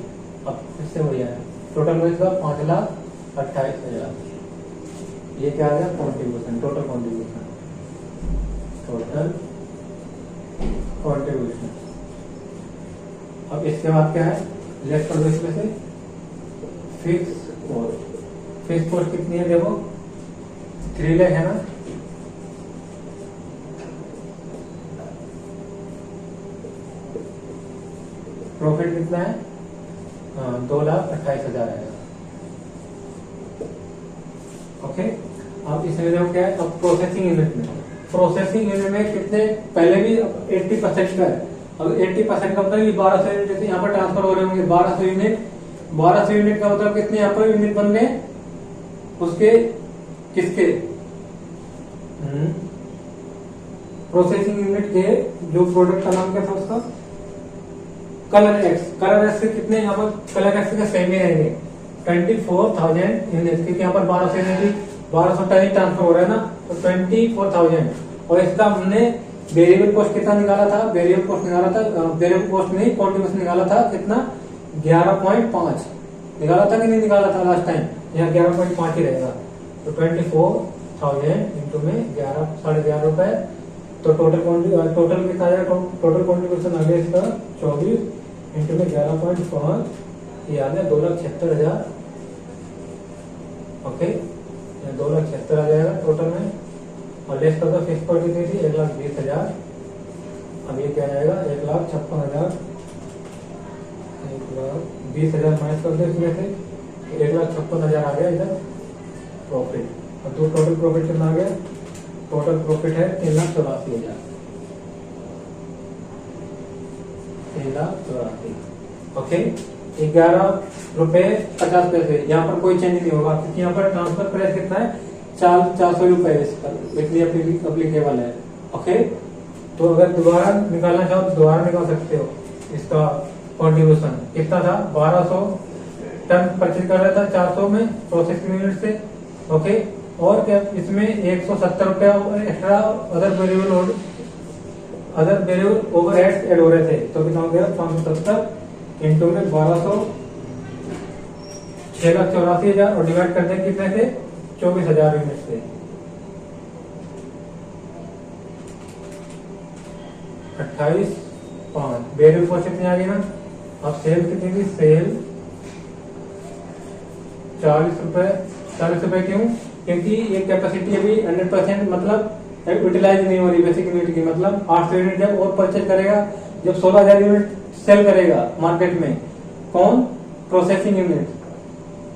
Speaker 1: अब फिर से वही आया, टोटल हो इसका 5,28,000। ये क्या आ गया contribution, total contribution, total contribution. अब इसके बाद क्या है लेस कर दो इसमें से फिक्स कॉस्ट, फिक्स कॉस्ट कितनी है देखो 3 लाख है ना, प्रॉफिट कितना है 2,28,000 आएगा। ओके, अब इसमें देखो क्या है, अब प्रोसेसिंग यूनिट में कितने पहले भी 80% का है, अब 80% का मतलब 1200 यूनिट यहाँ पर ट्रांसफर हो रहे होंगे 1200 यूनिट का मतलब कितने यहाँ पर यूनिट बन गए उसके किसके प्रोसेसिंग यूनिट के, जो प्रोडक्ट का नाम क्या था उसका कलर एक्स के कितने यहाँ पर कलर एक्स के सेम ही रहेंगे 24,000 यूनिट, क्योंकि यहाँ पर 1200 टन ट्रांसफर हो रहा है ना, तो 24,000। और इसका हमने वेरिएबल कॉस्ट कितना निकाला था, वेरिएबल कॉस्ट नहीं कॉन्ट्रीब्यूशन निकाला था कितना 11.5 निकाला था कि नहीं निकाला था लास्ट टाइम, यहाँ 11.5 ही रहेगा, तो 24,000 इंटू में 11.5 रुपए, तो टोटल कितना आया, टोटल कॉन्ट्रीब्यूशन आ गया इसका 24 इंटू में 11.5, ये आ गया 2,76,000। ओके, 2,76,000 आ जाएगा टोटल में, और लेस कर दो फिक्स कॉस्ट कितनी थी 1,20,000, अब ये क्या आएगा 1,56,000, 1,20,000 माइनस कर दो इसमें से 1,56,000 आ गया इधर प्रॉफिट, और तो टोटल प्रॉफिट कितना आ गया, टोटल प्रॉफिट है 3,84,000, 3,84,000। ओके, 11 रुपए 50 पैसे, यहाँ पर कोई चेंज नहीं होगा क्योंकि यहाँ पर ट्रांसफर प्राइस कितना है ₹400 इस पर इतनी अप्लीकेबल है। ओके, तो अगर दोबारा निकालना चाहो तो दोबारा निकाल सकते हो। इसका कॉन्ट्रीब्यूशन कितना था, 1200 टन परचेज कर रहा था 400 में प्रोसेसिंग यूनिट से। ओके, और क्या इसमें ₹170 extra other variable overheads add हो रहे थे, तो कितना हो गया 570 इंटू में 1200, 6,84,000 और डिवाइड करते हैं कितने से, 24,000 यूनिट से। 28,500 वेरिएबल कॉस्ट कितनी आ गई ना। अब सेल कितनी थी, सेल ₹40 क्यों, क्योंकि ये कैपेसिटी अभी 100% मतलब यूटिलाइज नहीं हो रही बेसिक यूनिट की। मतलब 800 यूनिट जब और परचेज करेगा, जब 16,000 यूनिट सेल करेगा मार्केट में, कौन, प्रोसेसिंग यूनिट,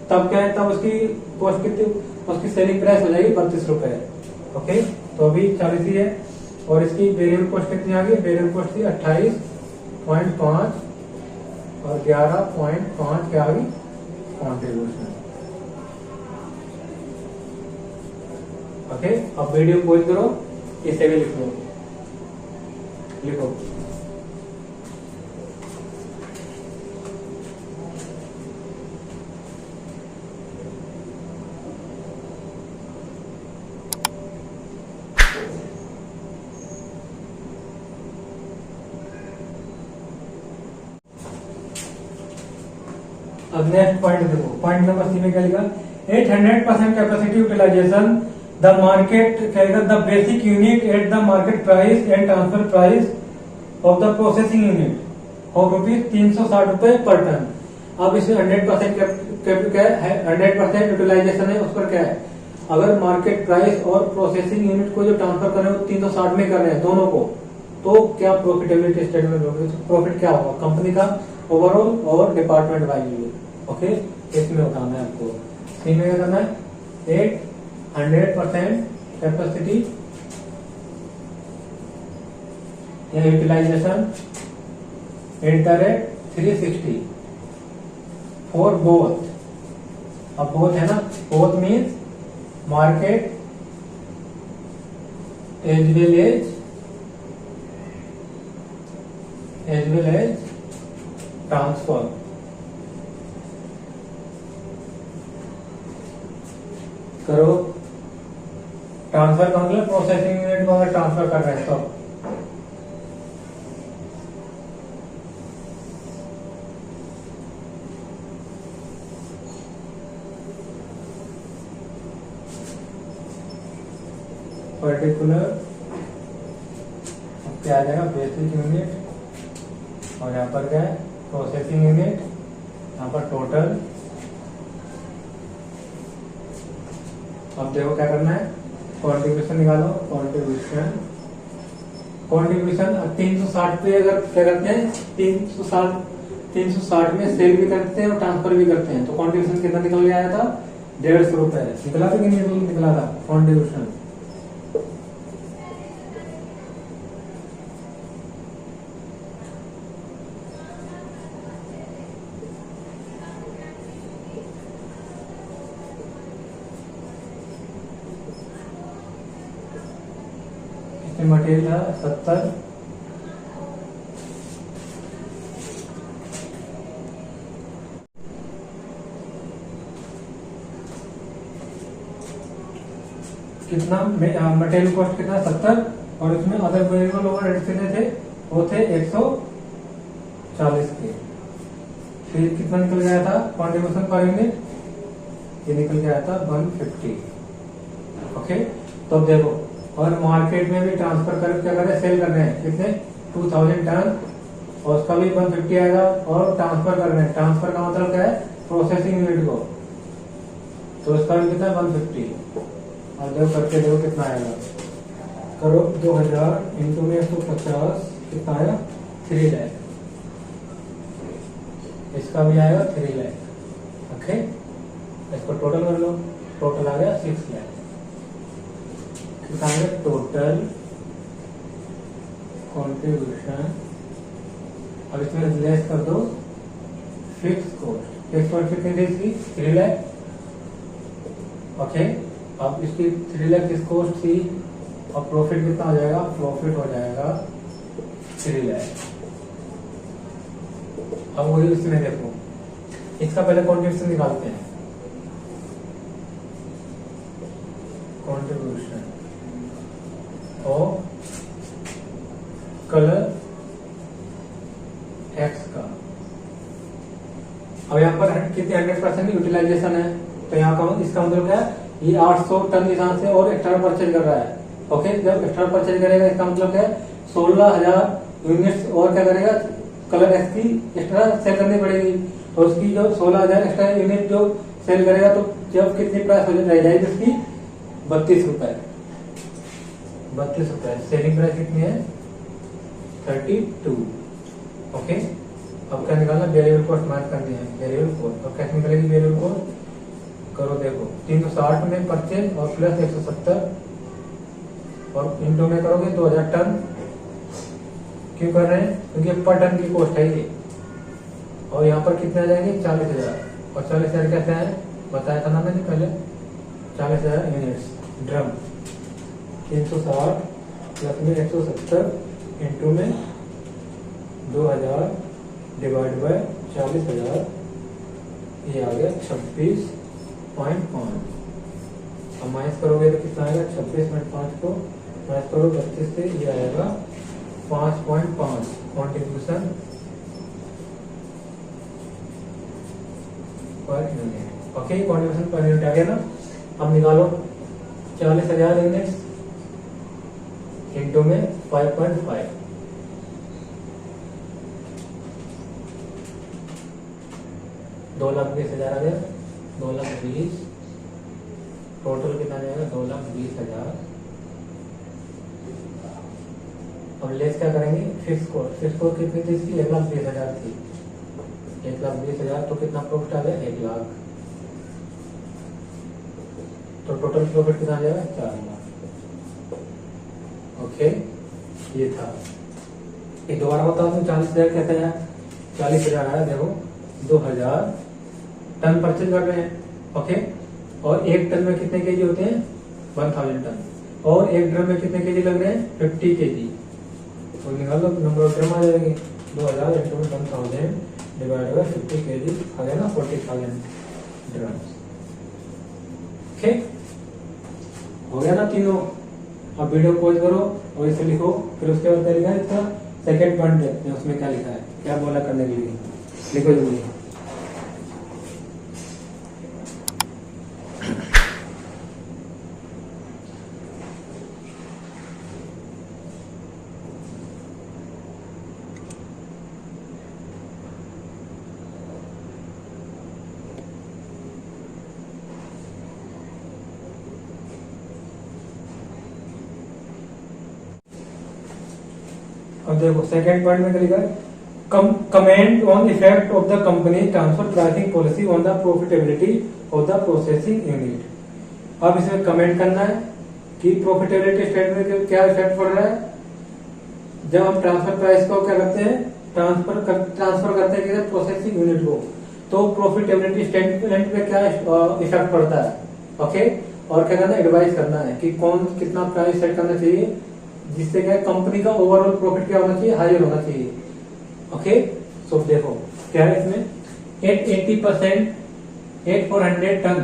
Speaker 1: तब क्या है, तब उसकी कॉस्ट कितनी, उसकी सेलिंग प्राइस हो जाएगी ₹32। ओके, तो अभी 40 ही है। और इसकी वेरिएबल कॉस्ट कितनी आ गई, वेरिएबल कॉस्ट थी 28.5 और 11.5 क्या आ गई, कॉन्ट्रीब्यूशन। ओके, अब वीडियो पॉज करो, इसे भी लिख लो, लिखो। अब नेक्स्ट पॉइंट देखो, पॉइंट नंबर सी में क्या लिखा, 800% कैपेसिटी यूटिलाइजेशन द मार्केट क्या लिखा, the basic unit at the market price and transfer price of the processing unit of ₹360 per ton. अब इसमें 100% क्या है, 100% यूटिलाइजेशन है, उस पर क्या है, अगर मार्केट प्राइस और प्रोसेसिंग यूनिट को जो ट्रांसफर कर रहे हैं वो 360 में कर रहे हैं दोनों को, तो क्या प्रॉफिटेबिलिटी स्टेटमेंट होगी, प्रॉफिट क्या होगा कंपनी का ओवरऑल और डिपार्टमेंट वाइज। ओके, इसमें बताना है आपको। सी में क्या करना है, 800% कैपेसिटी या utilization at the rate 360 for both. अब बोथ है ना, both means market as well as transfer. करो ट्रांसफर का मतलब प्रोसेसिंग यूनिट को अगर ट्रांसफर कर रहे हैं तो पर्टिकुलर क्या आ जाएगा, बेसिक यूनिट और यहाँ पर क्या है, प्रोसेसिंग यूनिट, यहाँ पर टोटल। अब देखो क्या करना है, कॉन्ट्रीब्यूशन निकालो, कॉन्ट्रीब्यूशन 360 पे अगर क्या करते हैं, 360 में सेल भी करते हैं और ट्रांसफर भी करते हैं, तो कॉन्ट्रीब्यूशन कितना निकल के आया था, ₹150 निकला था कि नहीं निकला था कॉन्ट्रीब्यूशन। मटेरियल था 70, कितना मटेरियल कॉस्ट कितना 70, और इसमें अदर वेरिएबल ओवरहेड कितने थे, वो थे 140 के। फिर कितना निकल गया था कॉन्ट्रीब्यूशन पर यूनिट, ये निकल गया था 150। ओके, तो अब देखो, और मार्केट में भी ट्रांसफर कर क्या कर रहे हैं, सेल कर रहे हैं कितने, 2000 टन, और उसका भी 150 आएगा, और ट्रांसफर कर रहे हैं, ट्रांसफर का मतलब क्या है, प्रोसेसिंग यूनिट को, तो उसका भी कितना 150। और देखो करके देखो कितना आएगा, करो 2000 इंटू में 150 कितना आएगा, 3 लाख। इसका भी आएगा 3 लाख। ओके, इसको टोटल कर लो, टोटल आ गया 6 लाख। टोटल कॉन्ट्रीब्यूशन, अब इसमें लेस कर दो फिक्स कॉस्ट। फिक्स कॉस्ट कितनी थी इसकी, 3 लाख। ओके, अब इसकी 3 लाख किस कॉस्ट थी और प्रॉफिट कितना हो जाएगा, प्रॉफिट हो जाएगा 3 लाख। अब वही उसमें देखो, इसका पहले कॉन्ट्रीब्यूशन निकालते हैं। कॉन्ट्रीब्यूशन और कलर एक्स का, अब यहाँ पर कितने 100% यूटिलाइजेशन है, तो यहाँ का इसका मतलब क्या है, ये 800 टन किसान से और एक्स्ट्रा परचेज कर रहा है। ओके, जब एक्स्ट्रा परचेज करेगा इसका मतलब क्या है, 16,000 यूनिट्स और क्या करेगा, कलर एक्स की एक्स्ट्रा सेल करनी पड़ेगी, और उसकी जो 16,000 एक्स्ट्रा यूनिट जो सेल करेगा, तो जब कितनी प्राइस रह जाएगी उसकी 32 रुपए। 32 रुपए सेलिंग प्राइस कितनी है, 32। ओके, अब क्या निकालना, वेरिएबल कॉस्ट मार्क करनी है, वेरिएबल कॉस्ट। और कैसे निकलेगी वेरिएबल कॉस्ट, करो देखो 360 में परचेज और प्लस 170 और इंटू में करोगे 2000 टन। क्यों कर रहे हैं, क्योंकि पर टन की कॉस्ट है ये। और यहाँ पर कितने आ जाएंगे, 40,000, और 40,000 कैसे है बताया था ना मैंने पहले, 40,000 यूनिट्स ड्रम। 360 प्लस में 170 इंटू में 2000 डिवाइड बाय 40,000, ये आ गया 26.5। अब माइनस करोगे तो कितना आएगा, 26.5 को माइनस करो 32 से, ये आएगा 5.5 contribution per unit. Okay, contribution per unit आ गया ना। अब निकालो 40,000 यूनिट्स इंटू में 5.5, 2,20,000 आ गया, 2,20,000 टोटल कितना जाएगा, 2,20,000। अब लेस क्या करेंगे, फिक्स कॉस्ट। फिक्स कॉस्ट कितनी थी इसकी, 1,20,000 थी। 1,20,000 तो कितना प्रॉफिट आ गया, 1 लाख। तो टोटल प्रॉफिट कितना आ जाएगा, 4 लाख। ओके, ये था। एक दोबारा बताओ तुम, 40,000 कैसे आया, 40,000 आया, देखो 2,000 टन परचेज कर रहे हैं। ओके, और एक टन में कितने केजी होते हैं, 1000 टन, और एक ड्रम में कितने केजी लग रहे हैं, 50 केजी। तो निकालो, नंबर ऑफ ड्रम आ जाएंगे, 2000 इंटू 1000 डिवाइड बाय 50 केजी आ गया ना, 40,000 ड्रम। ओके, हो गया ना तीनों। अब वीडियो पॉज करो और इसे लिखो, फिर उसके बाद क्या लिखा है, इसका सेकेंड पॉइंट देखते हैं उसमें क्या लिखा है, क्या बोला करने के लिए, लिखो जल्दी। अब देखो सेकेंड पॉइंट में क्या लिखा है, comment on effect of the company transfer pricing policy on the profitability of the processing unit. अब इसमें कमेंट करना है कि प्रॉफिटेबिलिटी स्टेटमेंट में क्या इफेक्ट पड़ रहा है जब हम ट्रांसफर प्राइस को क्या करते हैं, ट्रांसफर करते हैं प्रोसेसिंग यूनिट को, तो प्रॉफिटेबिलिटी स्टेटमेंट में क्या इफेक्ट पड़ता है। ओके, और क्या करना है, एडवाइस करना है कि कौन कितना प्राइस सेट करना चाहिए जिससे क्या कंपनी का ओवरऑल प्रॉफिट क्या होना चाहिए, हायर होना चाहिए। ओके, सो देखो क्या है इसमें, 880% 400 टन,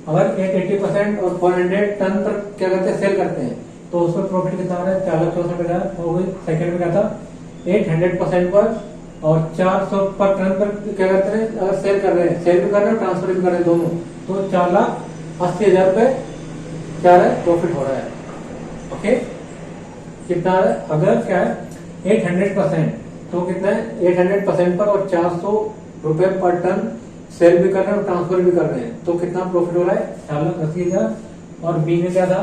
Speaker 1: अगर 880% और 400 टन पर क्या करते हैं, सेल करते हैं, तो उसमें प्रॉफिट कितना आ रहा है, 4,64,000। और सेकंड में क्या था, 800% पर और 400 पर टन पर क्या करते हैं, अगर सेल कर रहे हैं, सेल भी कर रहे हैं ट्रांसफर भी कर रहे हैं दोनों, तो 4,80,000 रुपए क्या है, प्रॉफिट हो रहा है। ओके, कितना है, अगर क्या है 800% तो कितना है, 800% पर और 400 रुपए पर टन सेल भी कर रहे हैं और ट्रांसफर भी कर रहे हैं, तो कितना प्रॉफिट हो रहा है, 4,80,000। और बी में क्या था,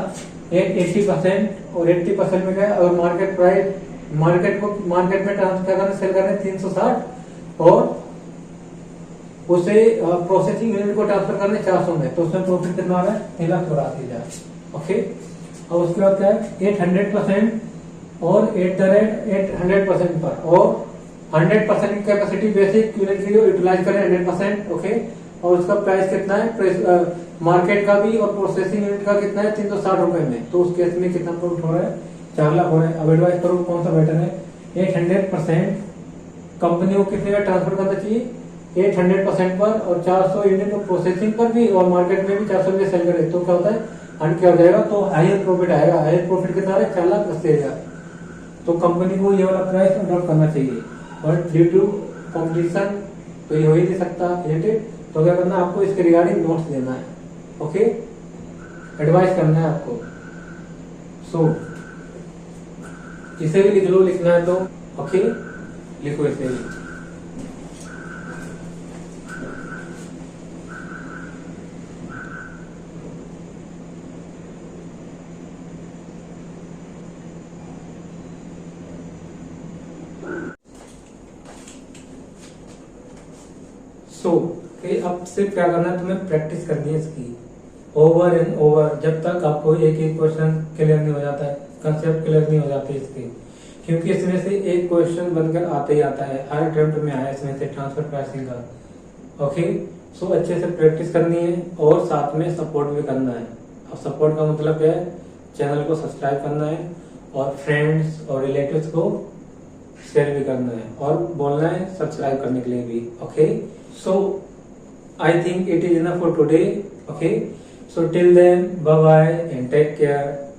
Speaker 1: 80% और 80% में क्या है, अगर मार्केट प्राइस मार्केट में ट्रांसफर कर रहे सेल कर रहे हैं 360 और उसे प्रोसेसिंग यूनिट को ट्रांसफर कर रहे हैं 400 में, तो उसमें प्रॉफिट कितना आ रहा है, 3,84,000। ओके, और उसके बाद क्या है, 800% और 800% पर और 100% कैपेसिटी बेसिक यूनिट की यूटिलाइज करें 100%। ओके, और उसका प्राइस कितना है मार्केट का भी और प्रोसेसिंग यूनिट का कितना है 360 रुपए में, तो उस केस में कितना प्रॉफिट हो रहा है 4 लाख हो रहा है। अब एडवाइस करो कौन सा बेटर है, 800% कंपनी को कितने में ट्रांसफर करना चाहिए 800% पर, और 400 यूनिट प्रोसेसिंग पर भी और मार्केट में भी 400 रुपये सेल करे, तो क्या होता है अंड क्या हो जाएगा, तो हायर प्रॉफिट आएगा। हायर प्रॉफिट कितना है 4,80,000। तो कंपनी को ये वाला प्राइस ड्रॉप करना चाहिए, बट ड्यू टू कॉम्पिटिशन तो ये हो ही नहीं सकता रिलेटेड, तो क्या करना है आपको इसके रिगार्डिंग नोट्स देना है, ओके, एडवाइस करना है आपको। सो इसे भी लिख लो, लिखना है तो ओके लिखो इसे भी। सो अब सिर्फ क्या करना है, तुम्हें प्रैक्टिस करनी है इसकी ओवर एंड ओवर, जब तक आपको एक एक क्वेश्चन क्लियर नहीं हो जाता है, कंसेप्ट क्लियर नहीं हो जाते इसके, क्योंकि इसमें से एक क्वेश्चन बनकर आते ही आता है, हर अटेम्प्ट में आया इसमें से ट्रांसफर प्राइसिंग का। ओके, सो अच्छे से प्रैक्टिस करनी है और साथ में सपोर्ट भी करना है। अब सपोर्ट का मतलब क्या है, चैनल को सब्सक्राइब करना है और फ्रेंड्स और रिलेटिव्स को शेयर भी करना है और बोलना है सब्सक्राइब करने के लिए भी। Okay, so I think it is enough for today. Okay, so till then, bye bye and take care.